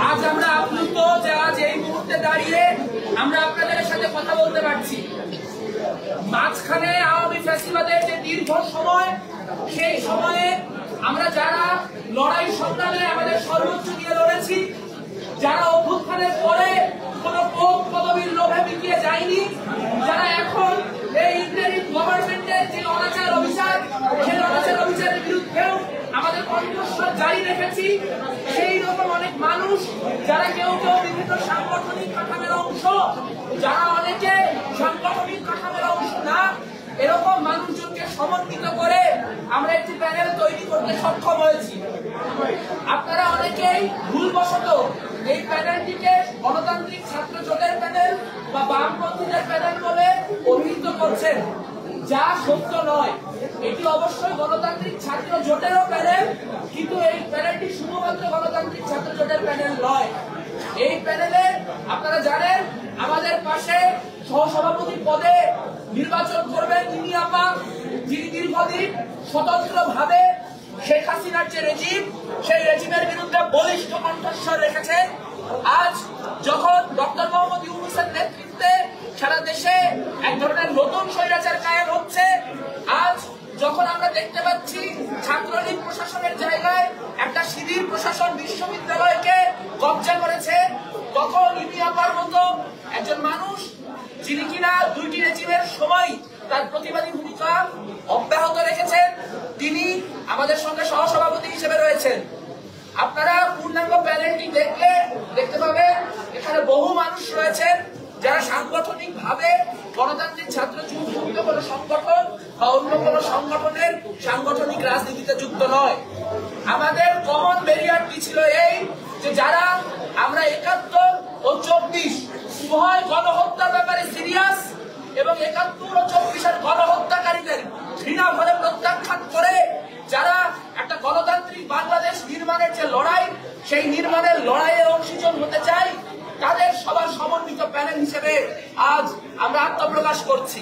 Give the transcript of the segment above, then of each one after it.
আজ আমরা আপ্লুত যে আজ এই মুহূর্তে দাঁড়িয়ে আমরা আপনাদের সাথে কথা বলতে পারছি। মাঝখানে আওয়ামী ফ্যাসিবাদের যে দীর্ঘ সময়, সেই সময়ে আমরা যারা লড়াই সংগ্রামে আমাদের সর্বোচ্চ দিয়ে লড়েছি, যারা অভ্যুত্থানের পরে কোন পদ পদবীর লোভে বিকিয়ে যায়নি, যারা এখন এই ইন্টারিম গভর্নমেন্টের যে অনাচার অভিযান, সেই অনাচার অভিযানের বিরুদ্ধেও আমাদের কণ্ঠস্বর জারি রেখেছি, সেই রকম অনেক মানুষ যারা কেউ কেউ বিভিন্ন সাংগঠনিক কাঠামোর অংশ, যারা অনেকে সাংগঠনিক কাঠামোর অংশ না, এরকম মানুষজনকে সমন্বিত করে আমরা একটি প্যানেল তৈরি করতে সক্ষম হয়েছি। আপনারা অনেকেই ভুলবশত এই প্যানেলটিকে গণতান্ত্রিক ছাত্র জোটের প্যানেল বা বামপন্থীদের প্যানেল বলে অভিহিত করছেন, যা সত্য নয়। এটি অবশ্যই গণতান্ত্রিক ছাত্র জোটেরও প্যানেল, কিন্তু এই প্যানেলটি শুধুমাত্র গণতান্ত্রিক ছাত্র জোটের প্যানেল নয়। এই প্যানেলে আপনারা জানেন আমাদের পাশে সহসভাপতি পদে নির্বাচন করবেন তিনি আপা, যিনি দীর্ঘদিন স্বতন্ত্র ভাবে শেখ হাসিনার যে রেজিম, সেই রেজিমের বিরুদ্ধে বলিষ্ঠ কণ্ঠস্বর রেখেছেন। আজ যখন ডক্টর মোহাম্মদ ইউনূসের নেতৃত্বে সারা দেশে এক ধরনের নতুন স্বৈরাচার কায়েম হচ্ছে, আজ যখন আমরা দেখতে পাচ্ছি ছাত্রলীগ প্রশাসনের জায়গায় একটা শিবির প্রশাসন বিশ্ববিদ্যালয়কে কবজা করেছে, তখন ইমি আপার মতো একজন মানুষ, যিনি কিনা দুইটি রেজিমের সময় তার প্রতিবাদী ভূমিকা অব্যাহত রেখেছেন, তিনি আমাদের সঙ্গে সহসভাপতি হিসেবে রয়েছেন। আপনারা পূর্ণাঙ্গ প্যানেলটি দেখতে পাবেন এখানে বহু মানুষ রয়েছেন যারা সাংগঠনিক ভাবে গণতান্ত্রিক ছাত্র যুক্ত কোনো সংগঠন বা অন্য কোনো সংগঠনের সাংগঠনিক রাজনীতিতে যুক্ত নয়। আমাদের কমন ব্যারিয়ারটি ছিল এই যে যারা আমরা ৭১ ও ২৪ উভয় গণহত্যার ব্যাপারে সিরিয়াস এবং ৭১ ও ২৪-এর গণহত্যাকারীদের ঘৃণা ভরে প্রত্যাখ্যান করে যারা একটা গণতান্ত্রিক বাংলাদেশ নির্মাণের যে লড়াই, সেই নির্মাণের লড়াইয়ের অংশীজন হতে চাই, তাদের সবার সমন্বিত প্যানেল হিসেবে আজ আমরা আত্মপ্রকাশ করছি।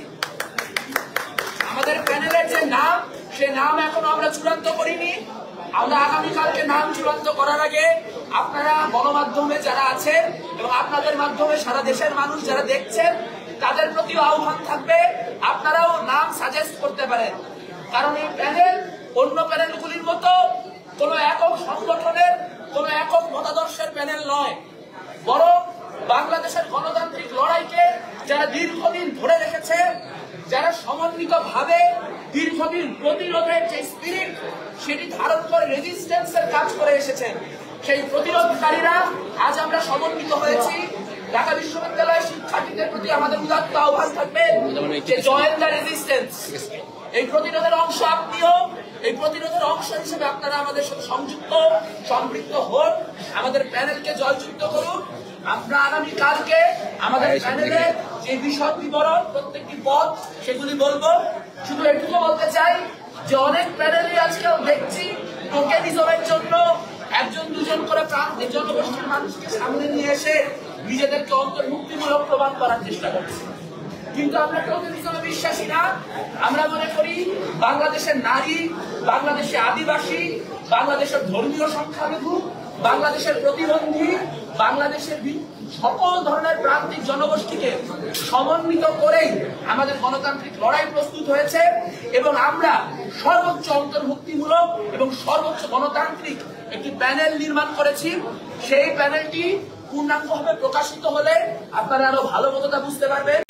আমাদের প্যানেলের যে নাম, সে নাম এখনো আমরা চূড়ান্ত করিনি। আমরা আগামীকালকে নাম চূড়ান্ত করার আগে আপনারা গণমাধ্যমে যারা আছেন এবং আপনাদের মাধ্যমে সারা দেশের মানুষ যারা দেখছেন, তাদের প্রতিও আহ্বান থাকবে আপনারাও নাম সাজেস্ট করতে পারেন। কারণ এই প্যানেল অন্য প্যানেলগুলির মতো কোন একক সংগঠনের, কোন একক মতাদর্শের প্যানেল নয়, বরং বাংলাদেশের গণতান্ত্রিক লড়াইকে যারা দীর্ঘদিন ধরে রেখেছে, যারা সমন্বিত ভাবে দীর্ঘদিন প্রতিরোধের যে স্পিরিট সেটি ধারণ করে রেজিস্ট্যান্সের কাজ করে এসেছেন, সেই প্রতিরোধকারীরা আজ আমরা সমন্বিত হয়েছি। ঢাকা বিশ্ববিদ্যালয়ের শিক্ষার্থীদের প্রতি আমাদের উদাত্ত আহ্বান থাকবে যে জয়েন দ্য রেজিস্ট্যান্স। এই প্রতিরোধের অংশ আপনিও, এই প্রতিরোধের অংশ হিসেবে আপনারা আমাদের সাথে সংযুক্ত সম্পৃক্ত হন, আমাদের প্যানেলকে জয়যুক্ত করুন। আমরা আগামীকালকে আমাদের প্যানেলে যে বিশদ বিবরণ প্রত্যেকটি পদ সেগুলি বলবো। শুধু এটুকু বলতে চাই যে অনেক প্যানেলে আজকেও দেখছি টোকেনিজমের জন্য একজন দুজন করে প্রান্তিক জনগোষ্ঠীর মানুষকে সামনে নিয়ে এসে নিজেদেরকে অন্তর্ভুক্তিমূলক প্রমাণ করার চেষ্টা করছে, কিন্তু আমরা টোকেনিজমে বিশ্বাসী না। আমরা মনে করি বাংলাদেশের নারী, বাংলাদেশের আদিবাসী, বাংলাদেশের ধর্মীয় সংখ্যালঘু, বাংলাদেশের প্রতিবন্ধী, বাংলাদেশের সকল ধরনের প্রান্তিক জনগোষ্ঠীকে সমন্বিত করেই আমাদের গণতান্ত্রিক লড়াই প্রস্তুত হয়েছে এবং আমরা সর্বোচ্চ অন্তর্ভুক্তিমূলক এবং সর্বোচ্চ গণতান্ত্রিক একটি প্যানেল নির্মাণ করেছি। সেই প্যানেলটি পূর্ণাঙ্গভাবে প্রকাশিত হলে আপনারা আরো ভালো মতো তা বুঝতে পারবেন।